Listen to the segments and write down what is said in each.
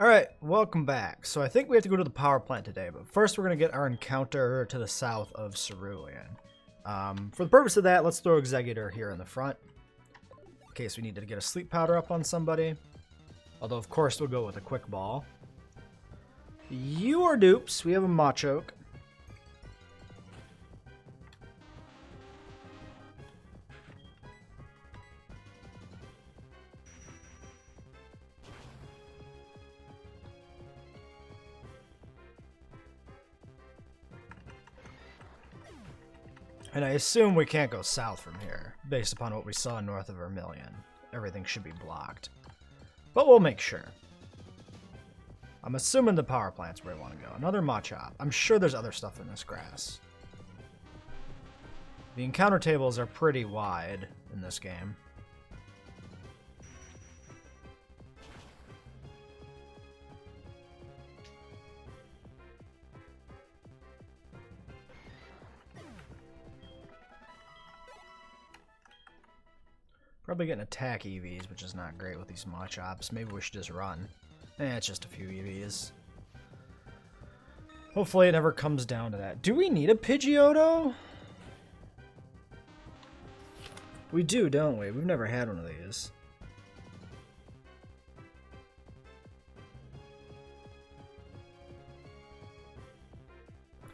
Alright, welcome back. So I think we have to go to the power plant today, but first we're going to get our encounter to the south of Cerulean. For the purpose of that, let's throw Executor here in the front, in case we need to get a sleep powder up on somebody. Although, of course, we'll go with a quick ball. You are Dupes. We have a Machoke. And I assume we can't go south from here, based upon what we saw north of Vermilion. Everything should be blocked. But we'll make sure. I'm assuming the power plant's where we want to go. Another Machop. I'm sure there's other stuff in this grass. The encounter tables are pretty wide in this game. Probably getting attack Eevees, which is not great with these Machops. Maybe we should just run. It's just a few Eevees. Hopefully it never comes down to that. Do we need a Pidgeotto? We do, don't we? We've never had one of these.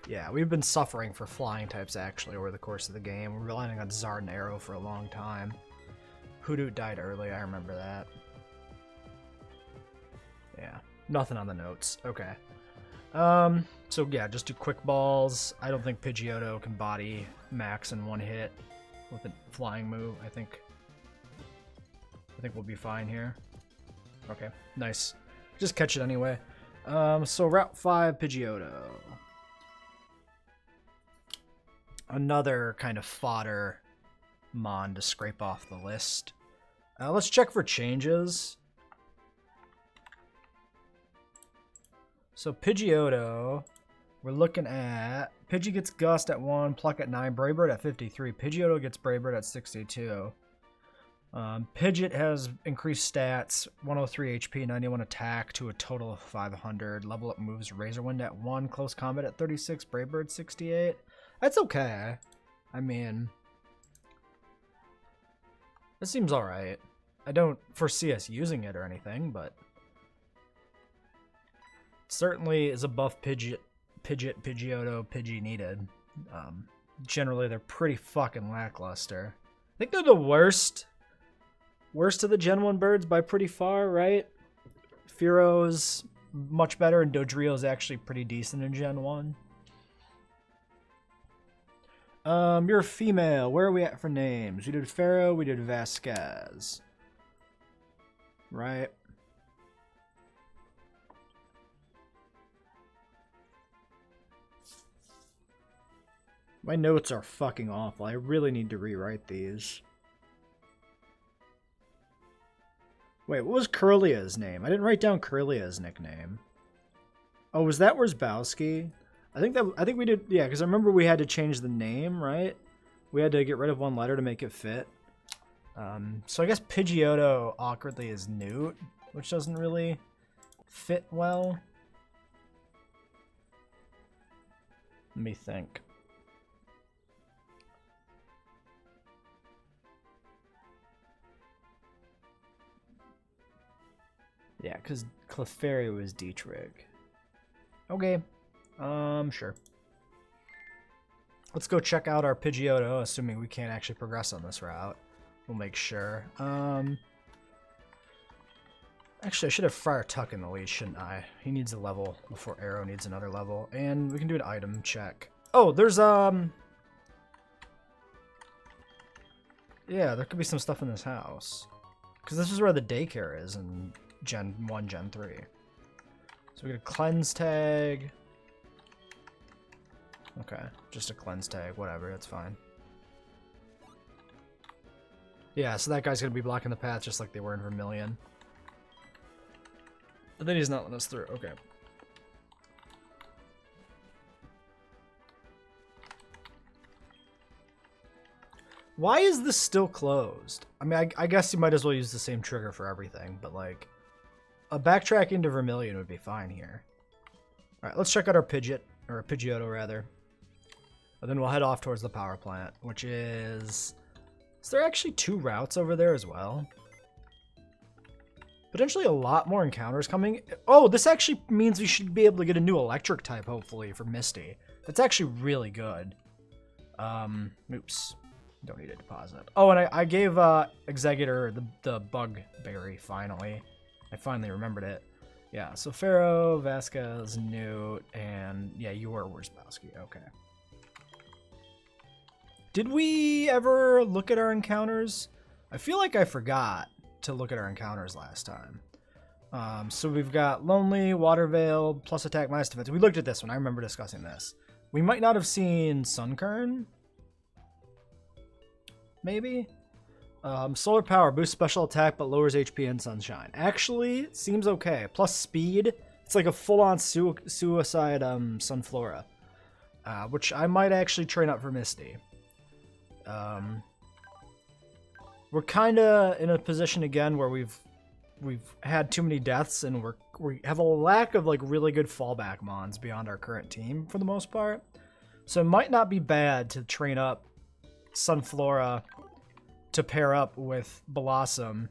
Yeah, we've been suffering for flying types actually over the course of the game. We're relying on Zard and Arrow for a long time. Hoodoo died early, I remember that. Yeah, nothing on the notes. Okay. So yeah, just do quick balls. I don't think Pidgeotto can body max in one hit with a flying move. I think we'll be fine here. Okay, nice. Just catch it anyway. So Route 5, Pidgeotto. Another kind of fodder mon to scrape off the list. Let's check for changes. So Pidgeotto, we're looking at Pidgey gets Gust at 1, Pluck at 9, Braybird at 53. Pidgeotto gets Braybird at 62. Pidgeot has increased stats, 103 HP, 91 attack to a total of 500. Level up moves, Razorwind at 1, Close Combat at 36, Braybird 68. That's okay. I mean, it seems alright. I don't foresee us using it or anything, but certainly is a buff Pidgeotto, Pidgey needed. Generally, they're pretty fucking lackluster. I think they're the worst of the Gen 1 birds by pretty far, right? Fearo's much better, and Dodrio's actually pretty decent in Gen 1. You're a female. Where are we at for names? We did Pharaoh, we did Vasquez. Right. My notes are fucking awful. I really need to rewrite these. Wait, what was Curlia's name? I didn't write down Curlia's nickname. Oh, was that Wierzbowski? I think we did, yeah, because I remember we had to change the name, right? We had to get rid of one letter to make it fit. So I guess Pidgeotto awkwardly is Newt, which doesn't really fit well. Let me think. Yeah, because Clefairy was Dietrich. Okay. Sure. Let's go check out our Pidgeotto, assuming we can't actually progress on this route. We'll make sure. Actually, I should have Friar Tuck in the lead, shouldn't I? He needs a level before Arrow needs another level. And we can do an item check. Oh, there's, yeah, there could be some stuff in this house. Because this is where the daycare is in Gen 1, Gen 3. So we get a cleanse tag. Okay, just a cleanse tag, whatever, that's fine. Yeah, so that guy's gonna be blocking the path just like they were in Vermilion. But then he's not letting us through, okay. Why is this still closed? I mean, I guess you might as well use the same trigger for everything, but like, a backtracking to Vermilion would be fine here. All right, let's check out our Pidgeotto rather. And then we'll head off towards the power plant, which is there actually 2 routes over there as well? Potentially a lot more encounters coming. Oh, this actually means we should be able to get a new electric type, hopefully, for Misty. That's actually really good. Oops. Don't need a deposit. Oh, and I gave Executor the bug berry, finally. I finally remembered it. Yeah, so Pharaoh, Vasquez, Newt, and yeah, you were Wurzbowski. Okay. Did we ever look at our encounters? I feel like I forgot to look at our encounters last time. So we've got Lonely, Water Veil, plus attack, minus defense. We looked at this one. I remember discussing this. We might not have seen Sunkern. Maybe? Solar Power, boosts special attack, but lowers HP and Sunshine. Actually, seems okay. Plus speed. It's like a full-on suicide Sunflora. Which I might actually train up for Misty. We're kind of in a position again where we've had too many deaths and we have a lack of like really good fallback mons beyond our current team for the most part. So it might not be bad to train up Sunflora to pair up with Blossom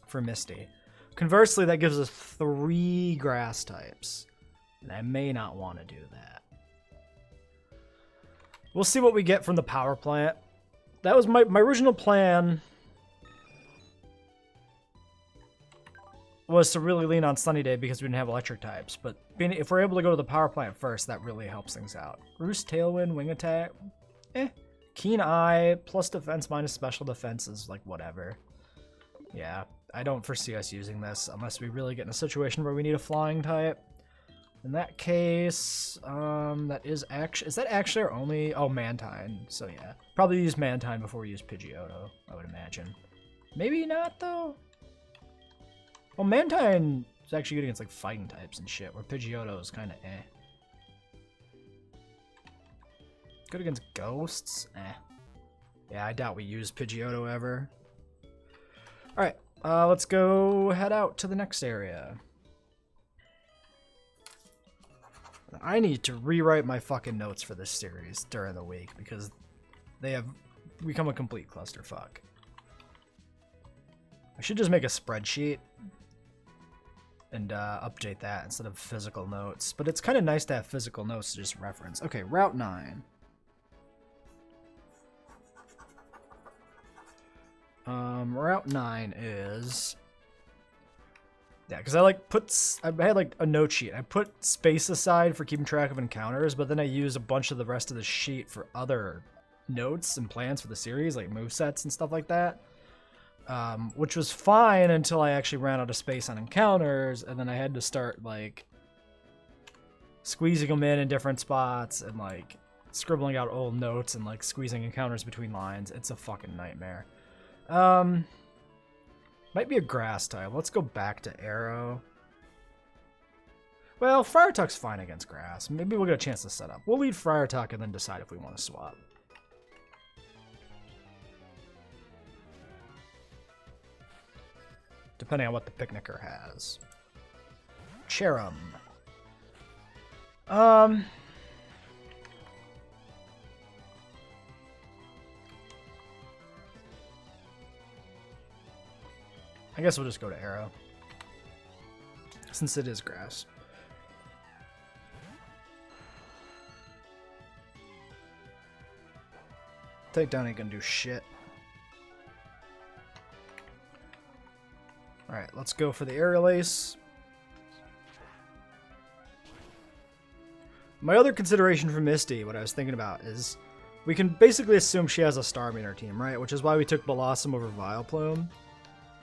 for Misty. Conversely, that gives us 3 grass types, and I may not want to do that. We'll see what we get from the power plant. That was my original plan was to really lean on Sunny Day because we didn't have electric types, but if we're able to go to the power plant first, that really helps things out. Roost, Tailwind, Wing Attack, Keen Eye, plus defense, minus special defense is like whatever. Yeah, I don't foresee us using this unless we really get in a situation where we need a flying type. In that case, is that actually our only... Oh, Mantine. So yeah, probably use Mantine before we use Pidgeotto, I would imagine. Maybe not, though. Well, Mantine is actually good against like fighting types and shit, where Pidgeotto is kind of eh. Good against ghosts? Eh. Yeah, I doubt we use Pidgeotto ever. Alright, let's go head out to the next area. I need to rewrite my fucking notes for this series during the week because they have become a complete clusterfuck. I should just make a spreadsheet and update that instead of physical notes. But it's kind of nice to have physical notes to just reference. Okay, Route 9. Route 9 is... Yeah, because I had like a note sheet. I put space aside for keeping track of encounters, but then I use a bunch of the rest of the sheet for other notes and plans for the series, like movesets and stuff like that. Which was fine until I actually ran out of space on encounters, and then I had to start like squeezing them in different spots and like scribbling out old notes and like squeezing encounters between lines. It's a fucking nightmare. Might be a grass type. Let's go back to Arrow. Well, Friar Tuck's fine against grass. Maybe we'll get a chance to set up. We'll lead Friar Tuck and then decide if we want to swap. Depending on what the Picnicker has. Cherum. I guess we'll just go to Arrow, since it is grass. Takedown ain't gonna do shit. Alright, let's go for the Aerial Ace. My other consideration for Misty, what I was thinking about, is we can basically assume she has a Starmie in her team, right? Which is why we took Blossom over Vileplume.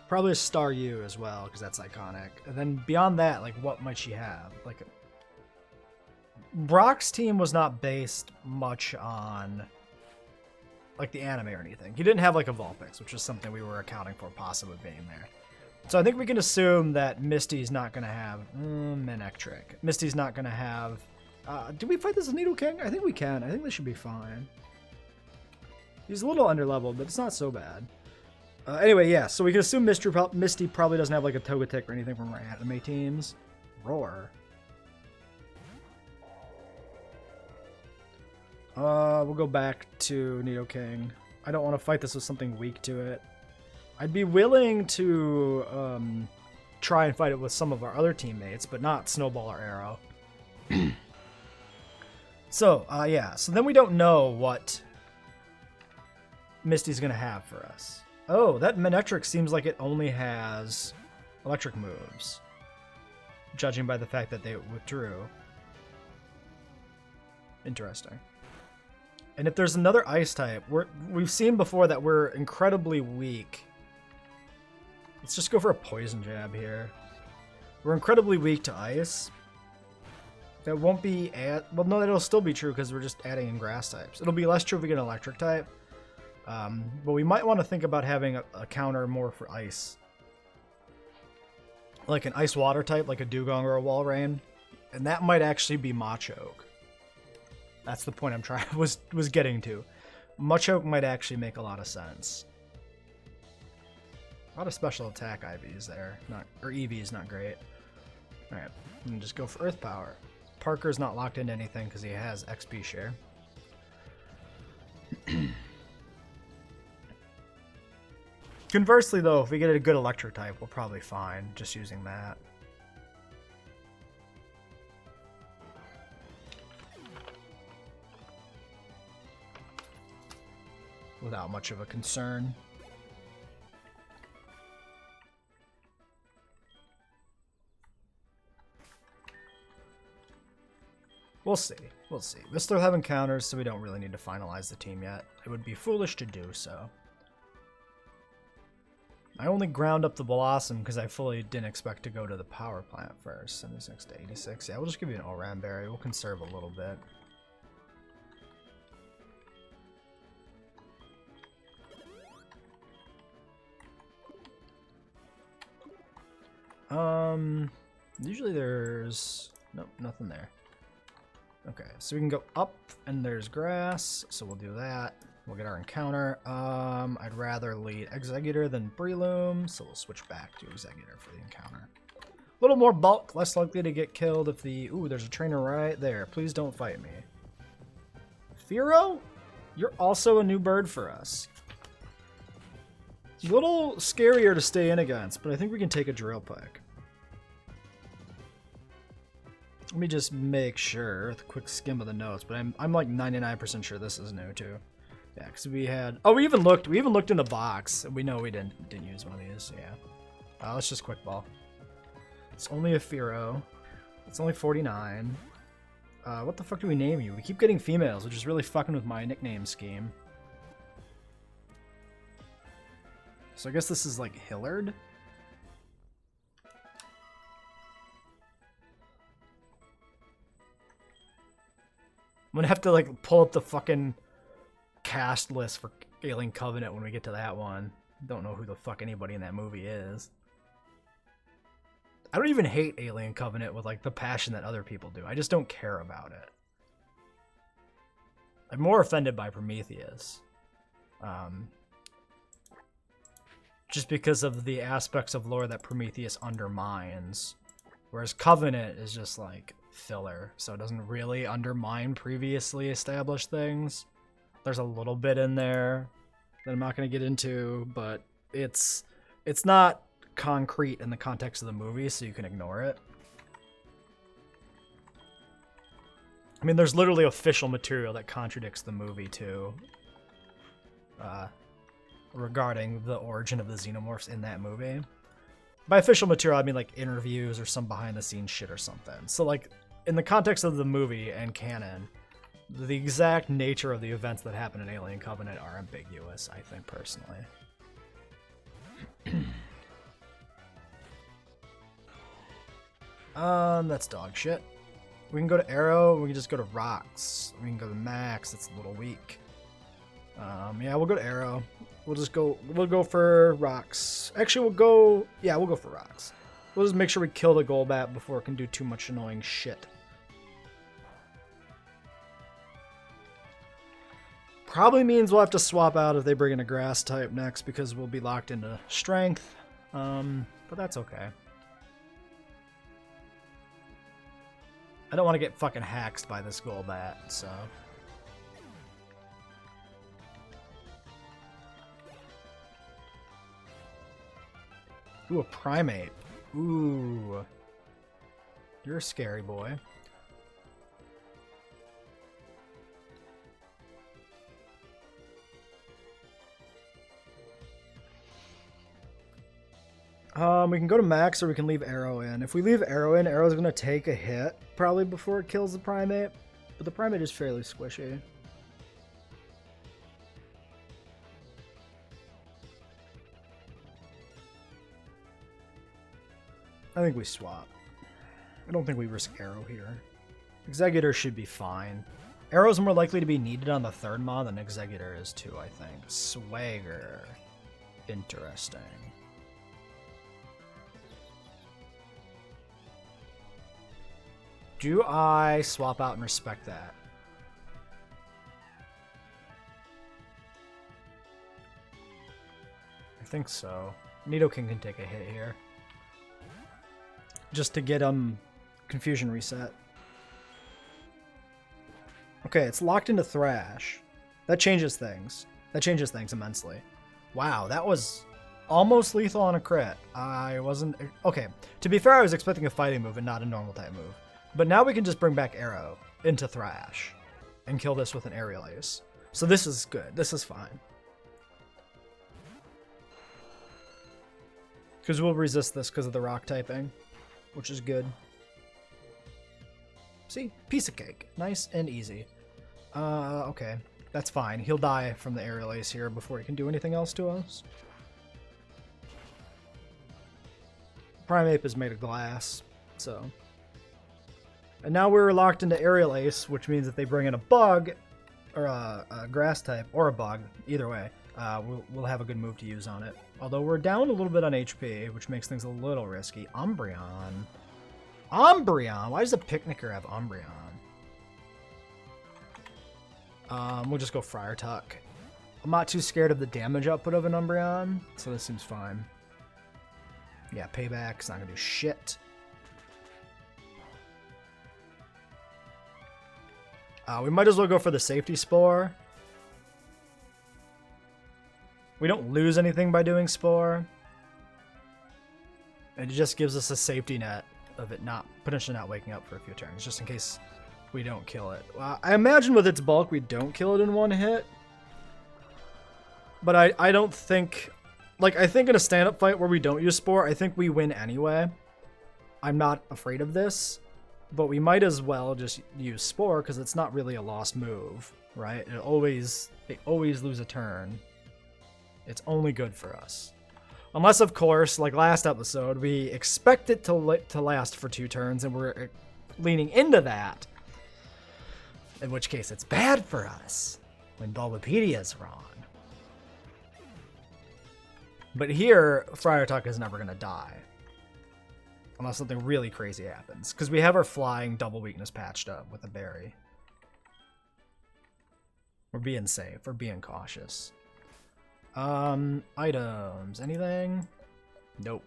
Probably a Staryu as well, because that's iconic. And then beyond that, like, what might she have? Like, Brock's team was not based much on, like, the anime or anything. He didn't have, like, a Vulpix, which was something we were accounting for possibly being there. So I think we can assume that Misty's not going to have... Manectric. Misty's not going to have... do we fight this as Nidoking? I think we can. I think this should be fine. He's a little underleveled, but it's not so bad. Anyway, yeah, so we can assume Misty probably doesn't have like a Togetic or anything from our anime teams. Roar. We'll go back to Nidoking. I don't want to fight this with something weak to it. I'd be willing to try and fight it with some of our other teammates, but not Snowball or Arrow. So, yeah. So then we don't know what Misty's going to have for us. Oh, that Manectric seems like it only has electric moves, judging by the fact that they withdrew. Interesting. And if there's another ice type, we've seen before that we're incredibly weak. Let's just go for a poison jab here. We're incredibly weak to ice. That won't be well, no, it'll still be true because we're just adding in grass types. It'll be less true if we get an electric type. But we might want to think about having a counter more for ice. Like an ice water type, like a Dugong or a Walrein. And that might actually be Machoke. That's the point I'm was getting to. Machoke might actually make a lot of sense. A lot of special attack IVs there. Or Eevee is not great. Alright, and just go for Earth Power. Parker's not locked into anything because he has XP share. Conversely, though, if we get a good electric type, we're probably fine just using that. Without much of a concern. We'll see. We'll see. We're still having counters, so we don't really need to finalize the team yet. It would be foolish to do so. I only ground up the Blossom because I fully didn't expect to go to the power plant first. 76 to 86. Yeah, we'll just give you an Oran Berry. We'll conserve a little bit. Usually there's... Nope, nothing there. Okay, so we can go up, and there's grass, so we'll do that. We'll get our encounter. I'd rather lead Exeggutor than Breloom, so we'll switch back to Exeggutor for the encounter. A little more bulk, less likely to get killed if the... Ooh, there's a trainer right there. Please don't fight me. Fearow? You're also a new bird for us. It's a little scarier to stay in against, but I think we can take a Drill Peck. Let me just make sure, with a quick skim of the notes, but I'm like 99% sure this is new too. Yeah, because we had... Oh, we even looked in the box, and we know we didn't use one of these, so yeah. Let's just quick ball. It's only a Fearow. It's only 49. What the fuck do we name you? We keep getting females, which is really fucking with my nickname scheme. So I guess this is like Hillard? I'm gonna have to like pull up the fucking cast list for Alien Covenant when we get to that one. Don't know who the fuck anybody in that movie is. I don't even hate Alien Covenant with like the passion that other people do. I just don't care about it. I'm more offended by Prometheus. Just because of the aspects of lore that Prometheus undermines. Whereas Covenant is just like filler, so it doesn't really undermine previously established things. There's a little bit in there that I'm not going to get into, but it's not concrete in the context of the movie, so you can ignore it. I mean, there's literally official material that contradicts the movie too, regarding the origin of the xenomorphs in that movie. By official material, I mean like interviews or some behind-the-scenes shit or something. So like, in the context of the movie and canon, the exact nature of the events that happen in Alien Covenant are ambiguous, I think, personally. That's dog shit. We can go to Arrow, we can just go to Rocks. We can go to Max, it's a little weak. Yeah, we'll go to Arrow. We'll go for Rocks. Actually, we'll go for Rocks. We'll just make sure we kill the Golbat before it can do too much annoying shit. Probably means we'll have to swap out if they bring in a grass type next because we'll be locked into strength. But that's okay. I don't want to get fucking hacked by this Golbat, so... Ooh, a Primate. Ooh. You're a scary boy. We can go to max or we can leave Arrow in. If we leave Arrow in, Arrow's going to take a hit probably before it kills the Primate. But the Primate is fairly squishy. I think we swap. I don't think we risk Arrow here. Executor should be fine. Arrow's more likely to be needed on the third mod than Executor is too, I think. Swagger. Interesting. Do I swap out and respect that? I think so. Nidoking can take a hit here. Just to get Confusion reset. Okay, it's locked into Thrash. That changes things. That changes things immensely. Wow, that was almost lethal on a crit. I wasn't... Okay, to be fair, I was expecting a fighting move and not a normal type move. But now we can just bring back Arrow into Thrash and kill this with an Aerial Ace. So this is good. This is fine. Because we'll resist this because of the rock typing, which is good. See? Piece of cake. Nice and easy. Okay. That's fine. He'll die from the Aerial Ace here before he can do anything else to us. Primeape is made of glass, so... And now we're locked into Aerial Ace, which means if they bring in a bug, or a grass type, or a bug, either way, we'll have a good move to use on it. Although we're down a little bit on HP, which makes things a little risky. Umbreon. Umbreon? Why does the Picnicker have Umbreon? We'll just go Friar Tuck. I'm not too scared of the damage output of an Umbreon, so this seems fine. Yeah, Payback's not gonna do shit. We might as well go for the Safety Spore. We don't lose anything by doing Spore. It just gives us a safety net of it potentially not waking up for a few turns, just in case we don't kill it. I imagine with its bulk we don't kill it in one hit. But I don't think... Like, I think in a stand-up fight where we don't use Spore, I think we win anyway. I'm not afraid of this. But we might as well just use Spore because it's not really a lost move, right? They always lose a turn. It's only good for us. Unless, of course, like last episode, we expect it to last for 2 turns and we're leaning into that. In which case, it's bad for us when Bulbapedia's wrong. But here, Friar Tuck is never going to die. Unless something really crazy happens. Because we have our flying double weakness patched up with a berry. We're being safe. We're being cautious. Items. Anything? Nope.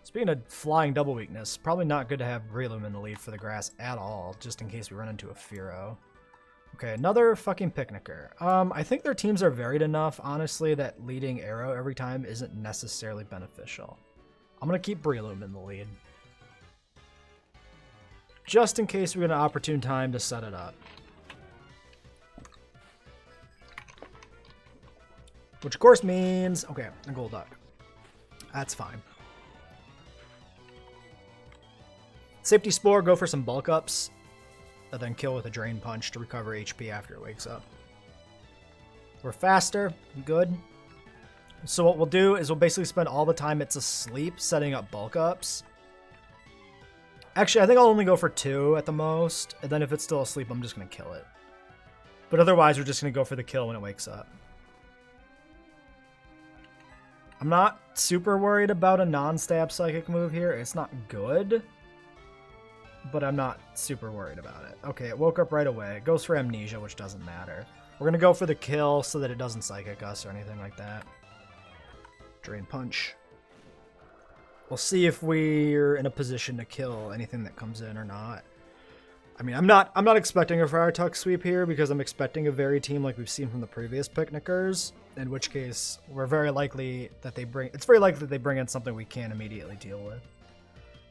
Speaking of flying double weakness, probably not good to have Breloom in the lead for the grass at all, just in case we run into a Fearow. Okay, another fucking Picnicker. I think their teams are varied enough, honestly, that leading Arrow every time isn't necessarily beneficial. I'm going to keep Breloom in the lead. Just in case we get an opportune time to set it up. Which of course means... Okay, a Golduck. That's fine. Safety Spore, go for some bulk ups. And then kill with a Drain Punch to recover HP after it wakes up. We're faster. Good. So what we'll do is we'll basically spend all the time it's asleep setting up bulk ups. Actually, I think I'll only go for 2 at the most. And then if it's still asleep, I'm just going to kill it. But otherwise, we're just going to go for the kill when it wakes up. I'm not super worried about a non-stab psychic move here. It's not good. But I'm not super worried about it. Okay, it woke up right away. It goes for Amnesia, which doesn't matter. We're going to go for the kill so that it doesn't Psychic us or anything like that. Drain Punch. We'll see if we're in a position to kill anything that comes in or not. I mean, I'm not expecting a Friar Tuck sweep here because I'm expecting a very team like we've seen from the previous Picnickers, in which case it's very likely that they bring in something we can't immediately deal with.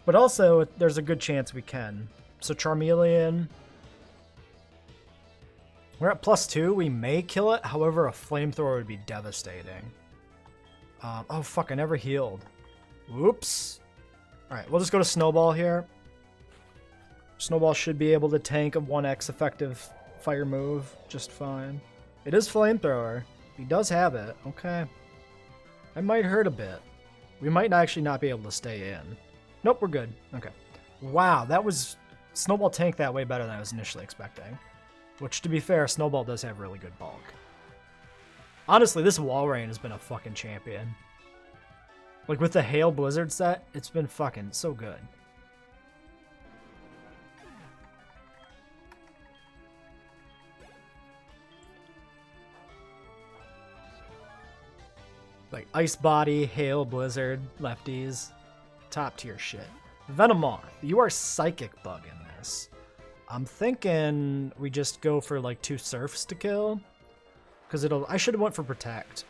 But also, there's a good chance we can. So Charmeleon, we're at +2, we may kill it, however a Flamethrower would be devastating. Oh fuck, I never healed. Whoops. Alright, we'll just go to Snowball here. Snowball should be able to tank a 1x effective fire move just fine. It is Flamethrower. He does have it. Okay. That might hurt a bit. We might actually not be able to stay in. Nope, we're good. Okay. Wow, that was... Snowball tanked that way better than I was initially expecting. Which, to be fair, Snowball does have really good bulk. Honestly, this Walrein has been a fucking champion. Like, with the Hail Blizzard set, it's been fucking so good. Like, Ice Body, Hail Blizzard, lefties. Top tier shit. Venomoth, you are Psychic Bug in this. I'm thinking we just go for, like, 2 Surfs to kill. Because I should have went for Protect,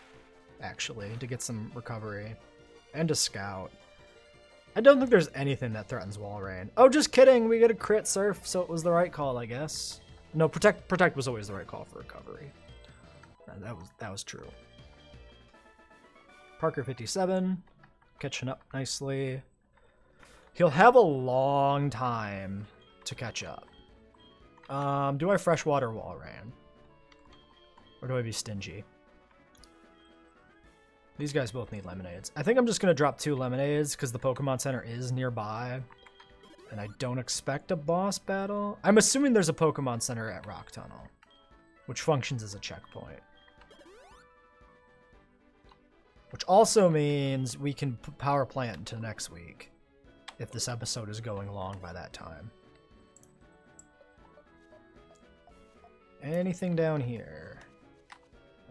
actually, to get some recovery. And a Scout. I don't think there's anything that threatens Walrein. Oh, just kidding! We get a crit Surf, so it was the right call, I guess. No, Protect was always the right call for recovery. That was true. Parker 57, catching up nicely. He'll have a long time to catch up. Do I Freshwater Walrein? Or do I be stingy? These guys both need lemonades. I think I'm just going to drop 2 lemonades because the Pokemon Center is nearby. And I don't expect a boss battle. I'm assuming there's a Pokemon Center at Rock Tunnel, which functions as a checkpoint. Which also means we can power plant until next week, if this episode is going long by that time. Anything down here?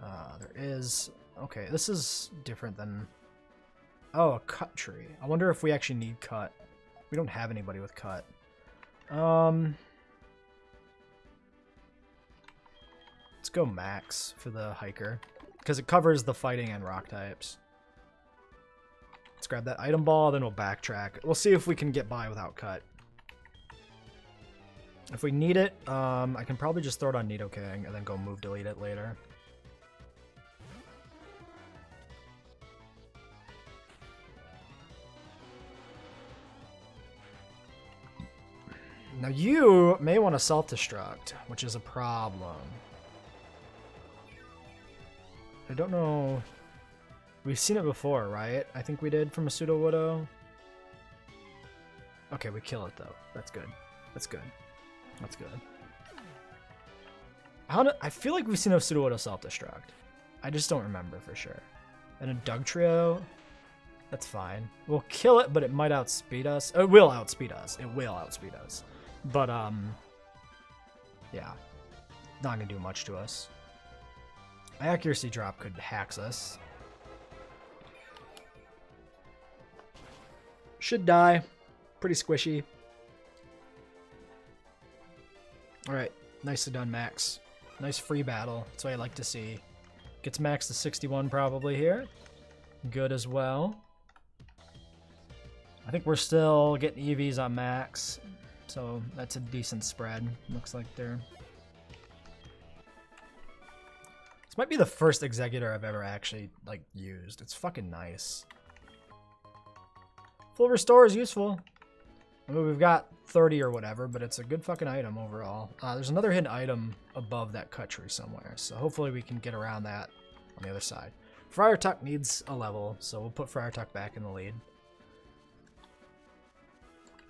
There is... Okay, this is different than... Oh, a cut tree. I wonder if we actually need cut. We don't have anybody with cut. Let's go max for the hiker, because it covers the fighting and rock types. Let's grab that item ball, then we'll backtrack. We'll see if we can get by without cut. If we need it, I can probably just throw it on Nidoking and then go move delete it later. Now you may want to self-destruct, which is a problem. I don't know. We've seen it before, right? I think we did from a Pseudo-Widow. Okay, we kill it though. That's good. That's good. That's good. I feel like we've seen a Pseudo-Widow self-destruct. I just don't remember for sure. And a Dugtrio. That's fine. We'll kill it, but it might outspeed us. It will outspeed us. It will outspeed us. But, yeah. Not gonna do much to us. Accuracy drop could hax us. Should die. Pretty squishy. Alright. Nicely done, Max. Nice free battle. That's what I like to see. Gets Max to 61 probably here. Good as well. I think we're still getting Eevees on Max. So that's a decent spread. Looks like they're... This might be the first Executor I've ever actually, like, used. It's fucking nice. Full Restore is useful. I mean, we've got 30 or whatever, but it's a good fucking item overall. There's another hidden item above that cut tree somewhere, so hopefully we can get around that on the other side. Friar Tuck needs a level, so we'll put Friar Tuck back in the lead.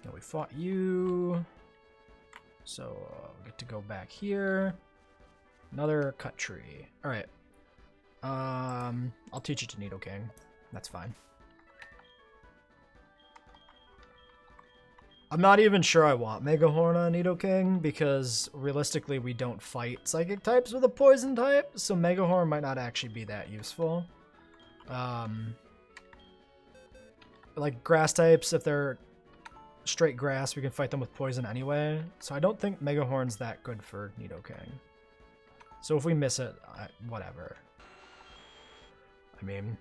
Now we fought you, so we get to go back here. Another cut tree. All right. I'll teach it to Nidoking. That's fine. I'm not even sure I want Mega Horn on Nidoking because realistically we don't fight Psychic types with a Poison type, so Mega Horn might not actually be that useful. Like Grass types, if they're straight Grass, we can fight them with Poison anyway, so I don't think Mega Horn's that good for Nidoking. So if we miss it, whatever. I mean,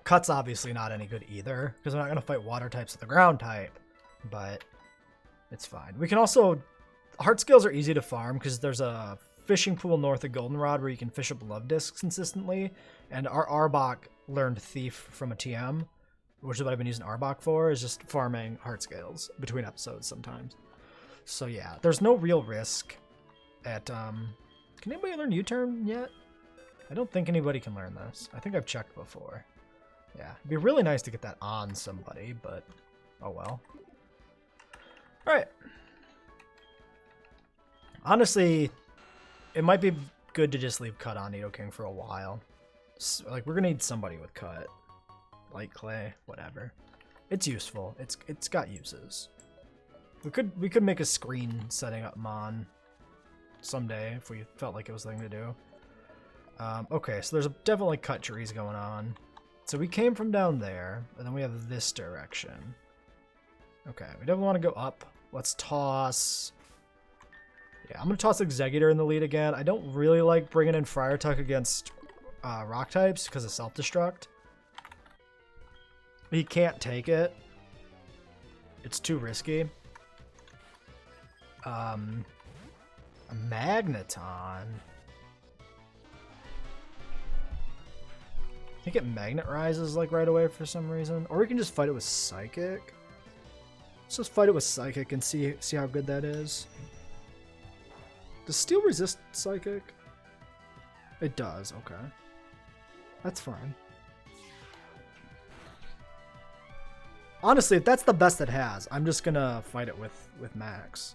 Cut's obviously not any good either, because we're not going to fight Water types with a Ground type. But it's fine. We can also... Heart Scales are easy to farm because there's a fishing pool north of Goldenrod where you can fish up Love Discs consistently. And our Arbok learned Thief from a TM, which is what I've been using Arbok for, is just farming Heart Scales between episodes sometimes. So yeah, there's no real risk at... Can anybody learn U-Turn yet? I don't think anybody can learn this. I think I've checked before. Yeah, it'd be really nice to get that on somebody, but oh well. Alright. Honestly, it might be good to just leave Cut on Nidoking for a while. So, like, we're gonna need somebody with Cut. Light Clay, whatever. It's useful. It's got uses. We could make a screen setting up Mon someday if we felt like it was the thing to do. Okay, so there's definitely cut trees going on. So we came from down there, and then we have this direction. Okay, we definitely want to go up. Let's toss... Yeah, I'm going to toss Exeggutor in the lead again. I don't really like bringing in Friar Tuck against rock types because of self-destruct. He can't take it. It's too risky. A Magneton. I think it Magnet Rises like right away for some reason. Or we can just fight it with Psychic. Let's just fight it with Psychic and see how good that is. Does Steel resist Psychic? It does, okay. That's fine. Honestly, if that's the best it has, I'm just gonna fight it with Max.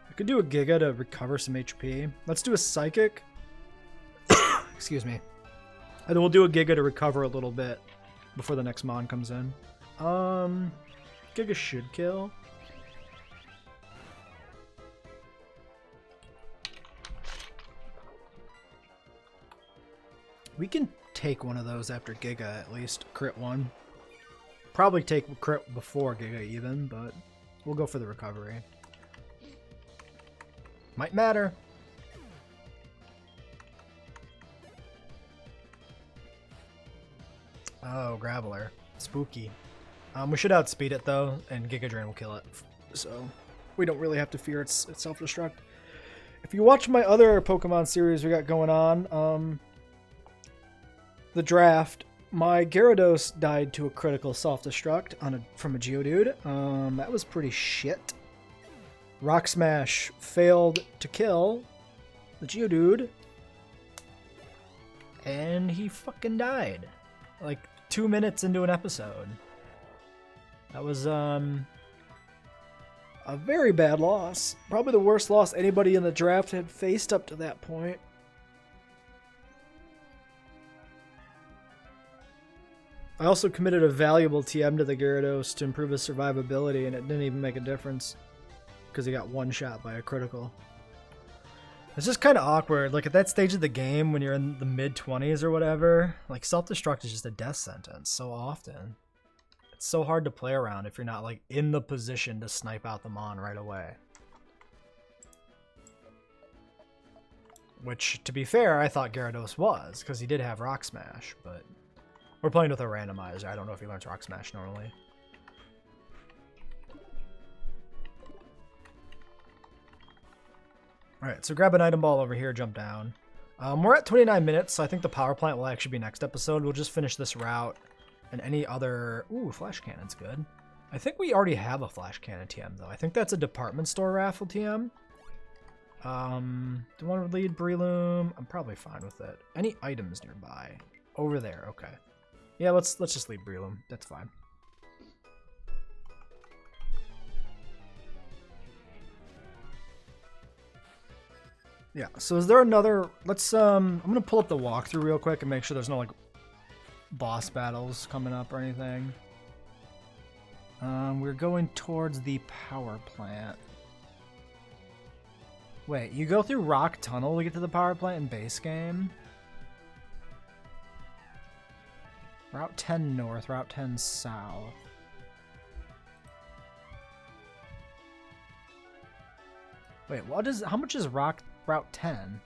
I could do a Giga to recover some HP. Let's do a Psychic. Excuse me. And then we'll do a Giga to recover a little bit before the next Mon comes in. Giga should kill. We can take one of those after Giga at least. Crit one. Probably take crit before Giga even, but we'll go for the recovery. Might matter. Oh, Graveler. Spooky. We should outspeed it though, and Giga Drain will kill it. So we don't really have to fear its self-destruct. If you watch my other Pokemon series we got going on, the draft, my Gyarados died to a critical self-destruct from a Geodude. That was pretty shit. Rock Smash failed to kill the Geodude, and he fucking died. Like 2 minutes into an episode. That was a very bad loss. Probably the worst loss anybody in the draft had faced up to that point. I also committed a valuable TM to the Gyarados to improve his survivability, and it didn't even make a difference because he got one shot by a critical. It's just kind of awkward. Like at that stage of the game when you're in the mid-20s or whatever, like self-destruct is just a death sentence so often. It's so hard to play around if you're not like in the position to snipe out the Mon right away. Which, to be fair, I thought Gyarados was, because he did have Rock Smash, but we're playing with a randomizer. I don't know if he learns Rock Smash normally. Alright, so grab an item ball over here, jump down. We're at 29 minutes, so I think the power plant will actually be next episode. We'll just finish this route and any other... Ooh, Flash Cannon's good. I think we already have a Flash Cannon TM, though. I think that's a department store raffle TM. Do you want to lead Breloom? I'm probably fine with it. Any items nearby? Over there, okay. Yeah, let's just lead Breloom. That's fine. Yeah, so is there another... Let's, I'm going to pull up the walkthrough real quick and make sure there's no, like, boss battles coming up or anything. We're going towards the power plant. Wait, you go through Rock Tunnel to get to the power plant in base game? Route 10 north, Route 10 south. Wait, how much is Route 10?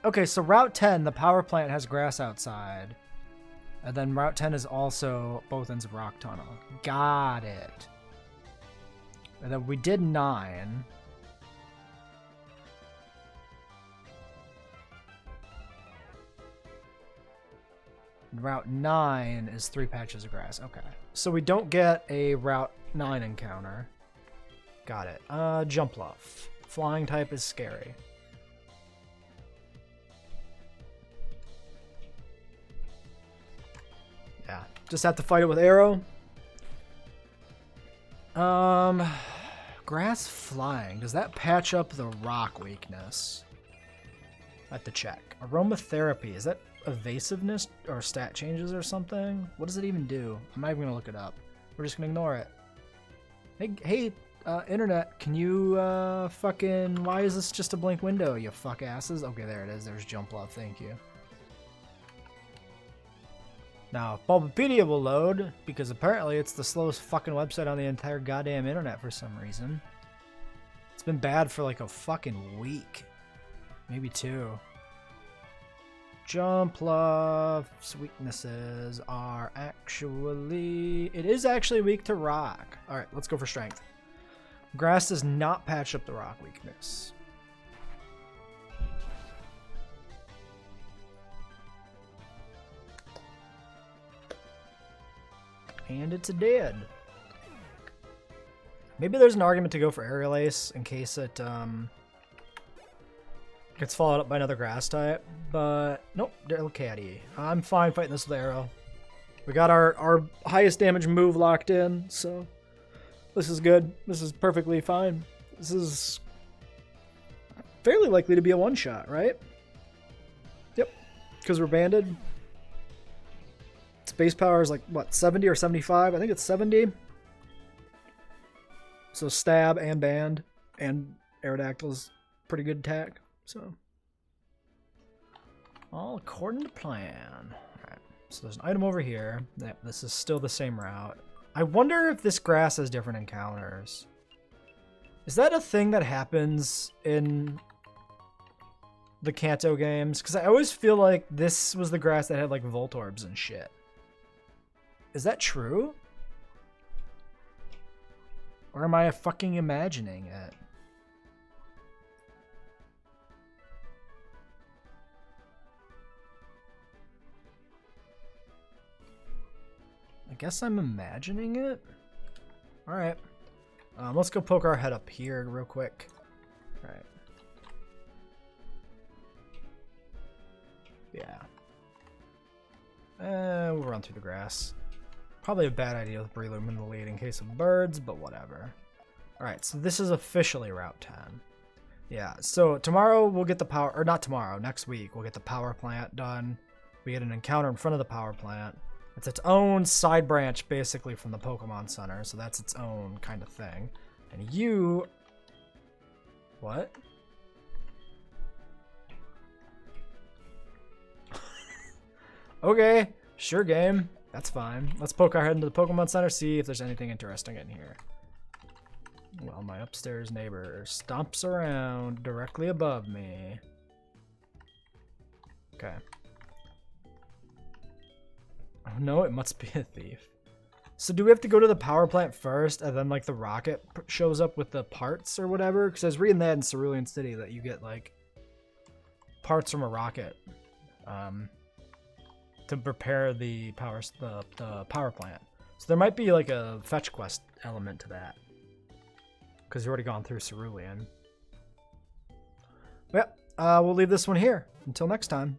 Okay, so Route 10, the power plant has grass outside. And then Route 10 is also both ends of Rock Tunnel. Got it. And then we did 9. Route 9 is 3 patches of grass. Okay. So we don't get a Route 9 encounter. Got it. Jumpluff. Flying type is scary. Yeah. Just have to fight it with arrow. Grass flying. Does that patch up the rock weakness? I have to check. Aromatherapy. Is that evasiveness or stat changes or something? What does it even do? I'm not even going to look it up. We're just going to ignore it. Hey, internet, can you fucking... Why is this just a blank window, you fuck asses? Okay, there it is. There's Jumpluff. Thank you. Now, Bulbapedia will load, because apparently it's the slowest fucking website on the entire goddamn internet for some reason. It's been bad for like a fucking week. Maybe 2. Jumpluff's weaknesses are actually... It is actually weak to rock. Alright, let's go for strength. Grass does not patch up the rock weakness. And it's dead. Maybe there's an argument to go for Aerial Ace in case it gets followed up by another grass type, but nope, Delcatty. I'm fine fighting this with Arrow. We got our highest damage move locked in, so this is good. This is perfectly fine. This is fairly likely to be a one-shot, right? Yep, because we're banded. Its base power is like, what, 70 or 75? I think it's 70. So stab and band and Aerodactyl's pretty good attack. So, all according to plan. Alright, so there's an item over here. Yep, this is still the same route. I wonder if this grass has different encounters. Is that a thing that happens in the Kanto games? Because I always feel like this was the grass that had like Voltorbs and shit. Is that true? Or am I fucking imagining it? I guess I'm imagining it? Alright. Let's go poke our head up here real quick. Alright. Yeah. We'll run through the grass. Probably a bad idea with Breloom in the lead in case of birds, but whatever. Alright, so this is officially Route 10. Yeah, so tomorrow we'll get the power, or not tomorrow, next week we'll get the power plant done. We get an encounter in front of the power plant. It's its own side branch, basically, from the Pokemon Center, so that's its own kind of thing. And you... What? Okay, sure game. That's fine. Let's poke our head into the Pokemon Center, see if there's anything interesting in here. Well, my upstairs neighbor stomps around directly above me. Okay. Oh no, it must be a thief. So do we have to go to the power plant first, and then like the rocket shows up with the parts or whatever? Because I was reading that in Cerulean City that you get like parts from a rocket to prepare the power plant. So there might be like a fetch quest element to that, because you've already gone through Cerulean. But yeah, we'll leave this one here. Until next time.